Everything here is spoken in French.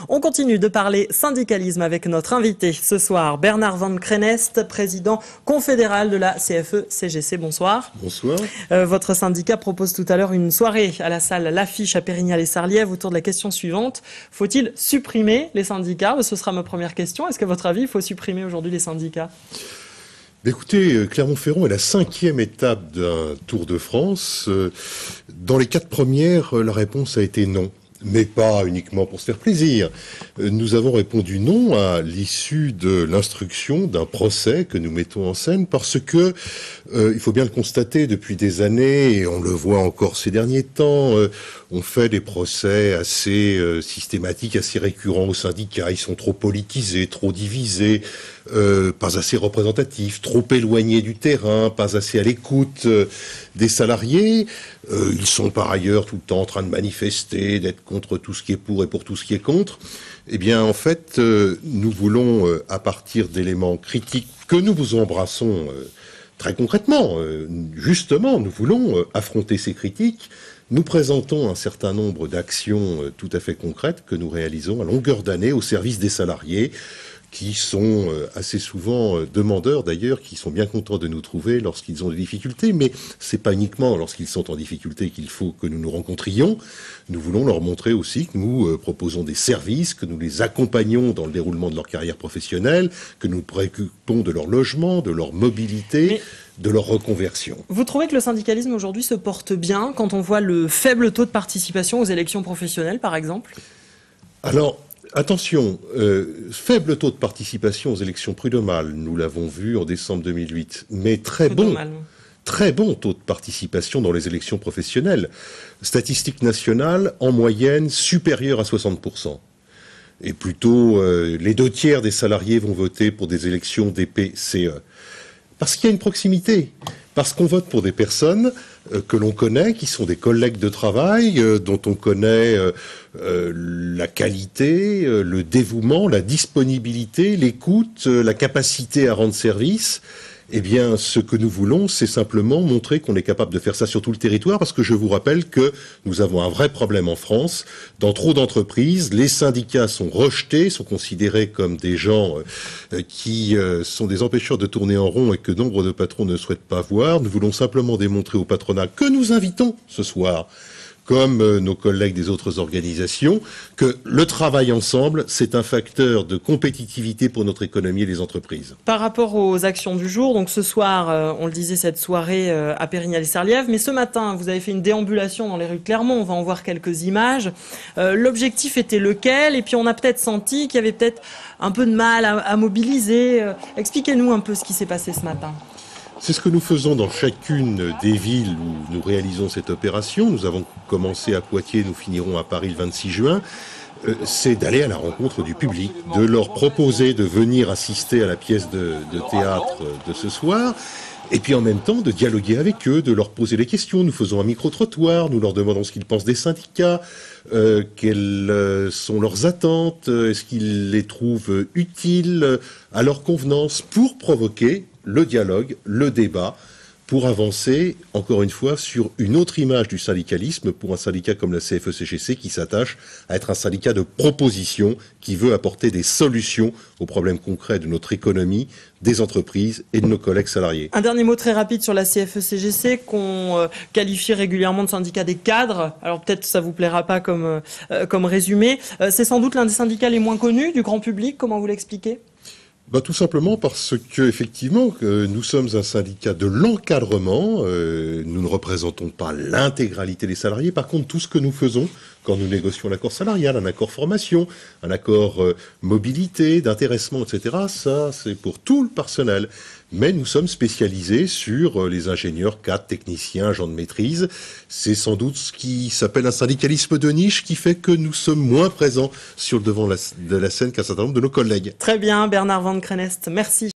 On continue de parler syndicalisme avec notre invité ce soir, Bernard Van Krenest, président confédéral de la CFE-CGC. Bonsoir. Bonsoir. Votre syndicat propose tout à l'heure une soirée à la salle L'Affiche à Pérignal-et-Sarliève autour de la question suivante. Faut-il supprimer les syndicats? Ce sera ma première question. Est-ce qu'à votre avis, il faut supprimer aujourd'hui les syndicats? Écoutez, Clermont-Ferrand est la 5e étape d'un Tour de France. Dans les 4 premières, la réponse a été non. Mais pas uniquement pour se faire plaisir. Nous avons répondu non à l'issue de l'instruction d'un procès que nous mettons en scène parce que, il faut bien le constater, depuis des années, et on le voit encore ces derniers temps, on fait des procès assez systématiques, assez récurrents aux syndicats. Ils sont trop politisés, trop divisés, pas assez représentatifs, trop éloignés du terrain, pas assez à l'écoute des salariés. Ils sont par ailleurs tout le temps en train de manifester, d'être contre tout ce qui est pour et pour tout ce qui est contre. Eh bien, en fait, nous voulons, à partir d'éléments critiques que nous vous embrassons très concrètement, justement, nous voulons affronter ces critiques. Nous présentons un certain nombre d'actions tout à fait concrètes que nous réalisons à longueur d'année au service des salariés, qui sont assez souvent demandeurs d'ailleurs, qui sont bien contents de nous trouver lorsqu'ils ont des difficultés, mais c'est pas uniquement lorsqu'ils sont en difficulté qu'il faut que nous nous rencontrions. Nous voulons leur montrer aussi que nous proposons des services, que nous les accompagnons dans le déroulement de leur carrière professionnelle, que nous nous préoccupons de leur logement, de leur mobilité, de leur reconversion. Vous trouvez que le syndicalisme aujourd'hui se porte bien quand on voit le faible taux de participation aux élections professionnelles, par exemple? Alors, attention, faible taux de participation aux élections prud'homales, nous l'avons vu en décembre 2008, mais très bon taux de participation dans les élections professionnelles. Statistique nationale, en moyenne, supérieure à 60%. Et plutôt, les 2/3 des salariés vont voter pour des élections DP-CE. Parce qu'il y a une proximité. Parce qu'on vote pour des personnes que l'on connaît, qui sont des collègues de travail, dont on connaît la qualité, le dévouement, la disponibilité, l'écoute, la capacité à rendre service. Eh bien, ce que nous voulons, c'est simplement montrer qu'on est capable de faire ça sur tout le territoire, parce que je vous rappelle que nous avons un vrai problème en France. Dans trop d'entreprises, les syndicats sont rejetés, sont considérés comme des gens qui sont des empêcheurs de tourner en rond et que nombre de patrons ne souhaitent pas voir. Nous voulons simplement démontrer au patronat que nous invitons ce soir, comme nos collègues des autres organisations, que le travail ensemble, c'est un facteur de compétitivité pour notre économie et les entreprises. Par rapport aux actions du jour, donc ce soir, on le disait, cette soirée à Pérignal-et-Sarliève, mais ce matin, vous avez fait une déambulation dans les rues de Clermont, on va en voir quelques images. L'objectif était lequel? Et puis on a peut-être senti qu'il y avait peut-être un peu de mal à mobiliser. Expliquez-nous un peu ce qui s'est passé ce matin. C'est ce que nous faisons dans chacune des villes où nous réalisons cette opération. Nous avons commencé à Poitiers, nous finirons à Paris le 26 juin. C'est d'aller à la rencontre du public, de leur proposer de venir assister à la pièce de théâtre de ce soir, et puis en même temps de dialoguer avec eux, de leur poser des questions. Nous faisons un micro-trottoir, nous leur demandons ce qu'ils pensent des syndicats, quelles sont leurs attentes, est-ce qu'ils les trouvent utiles à leur convenance, pour provoquer le dialogue, le débat, pour avancer, encore une fois, sur une autre image du syndicalisme pour un syndicat comme la CFE-CGC qui s'attache à être un syndicat de proposition, qui veut apporter des solutions aux problèmes concrets de notre économie, des entreprises et de nos collègues salariés. Un dernier mot très rapide sur la CFE-CGC qu'on qualifie régulièrement de syndicat des cadres. Alors peut-être ça vous plaira pas comme résumé. C'est sans doute l'un des syndicats les moins connus du grand public. Comment vous l'expliquez ? Tout simplement parce que, effectivement, nous sommes un syndicat de l'encadrement. Nous ne représentons pas l'intégralité des salariés. Par contre, tout ce que nous faisons quand nous négocions l'accord salarial, un accord formation, un accord mobilité, d'intéressement, etc., ça, c'est pour tout le personnel. Mais nous sommes spécialisés sur les ingénieurs, cadres, techniciens, agents de maîtrise. C'est sans doute ce qui s'appelle un syndicalisme de niche qui fait que nous sommes moins présents sur le devant de la scène qu'un certain nombre de nos collègues. Très bien, Bernard Van Krenest, merci.